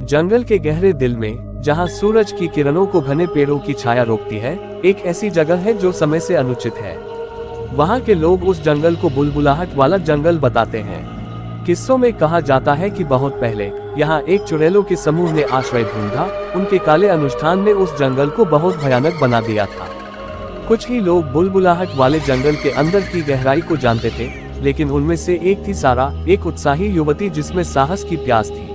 जंगल के गहरे दिल में, जहां सूरज की किरणों को घने पेड़ों की छाया रोकती है, एक ऐसी जगह है जो समय से अनुचित है। वहां के लोग उस जंगल को बुलबुलाहट वाला जंगल बताते हैं। किस्सों में कहा जाता है कि बहुत पहले यहाँ एक चुड़ैलों के समूह ने आश्रय ढूंढा। उनके काले अनुष्ठान ने उस जंगल को बहुत भयानक बना दिया था। कुछ ही लोग बुलबुलाहट वाले जंगल के अंदर की गहराई को जानते थे, लेकिन उनमें से एक थी सारा, एक उत्साही युवती जिसमें साहस की प्यास थी।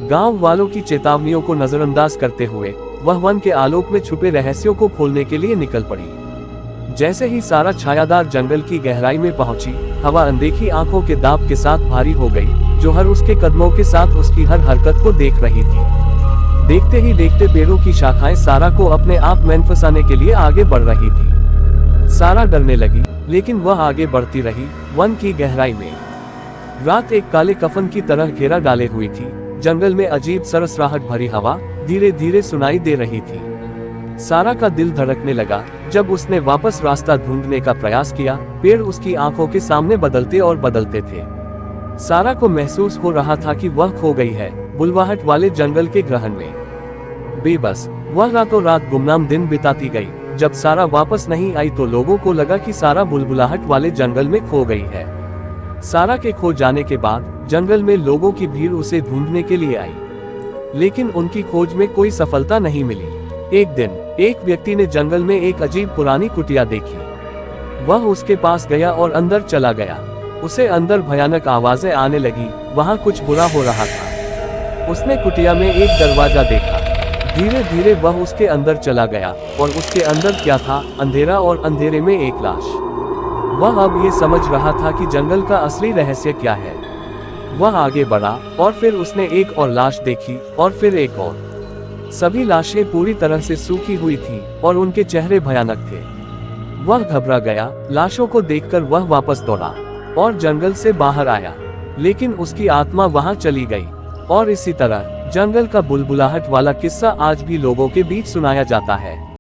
गांव वालों की चेतावनियों को नजरअंदाज करते हुए वह वन के आलोक में छुपे रहस्यों को खोलने के लिए निकल पड़ी। जैसे ही सारा छायादार जंगल की गहराई में पहुंची, हवा अनदेखी आंखों के दाब के साथ भारी हो गई, जो हर उसके कदमों के साथ उसकी हर हरकत को देख रही थी। देखते ही देखते पेड़ों की शाखाएं सारा को अपने आप में फंसाने के लिए आगे बढ़ रही थी। सारा डरने लगी, लेकिन वह आगे बढ़ती रही। वन की गहराई में रात एक काले कफन की तरह घेरा डाले हुई थी। जंगल में अजीब सरसराहट भरी हवा धीरे धीरे सुनाई दे रही थी। सारा का दिल धड़कने लगा। जब उसने वापस रास्ता ढूंढने का प्रयास किया, पेड़ उसकी आंखों के सामने बदलते और बदलते थे। सारा को महसूस हो रहा था कि वह खो गई है, बुलबुलाहट वाले जंगल के ग्रहण में। बेबस वह रातों रात गुमनाम दिन बिताती गई। जब सारा वापस नहीं आई तो लोगों को लगा कि सारा बुलबुलाहट वाले जंगल में खो गई है। सारा के खो जाने के बाद जंगल में लोगों की भीड़ उसे ढूंढने के लिए आई, लेकिन उनकी खोज में कोई सफलता नहीं मिली। एक दिन एक व्यक्ति ने जंगल में एक अजीब पुरानी कुटिया देखी। वह उसके पास गया और अंदर चला गया। उसे अंदर भयानक आवाजें आने लगी, वहां कुछ बुरा हो रहा था। उसने कुटिया में एक दरवाजा देखा। धीरे धीरे वह उसके अंदर चला गया, और उसके अंदर क्या था? अंधेरा, और अंधेरे में एक लाश। वह अब ये समझ रहा था कि जंगल का असली रहस्य क्या है। वह आगे बढ़ा, और फिर उसने एक और लाश देखी, और फिर एक और। सभी लाशें पूरी तरह से सूखी हुई थी, और उनके चेहरे भयानक थे। वह घबरा गया। लाशों को देखकर वह वापस दौड़ा और जंगल से बाहर आया, लेकिन उसकी आत्मा वहां चली गई। और इसी तरह जंगल का बुलबुलाहट वाला किस्सा आज भी लोगों के बीच सुनाया जाता है।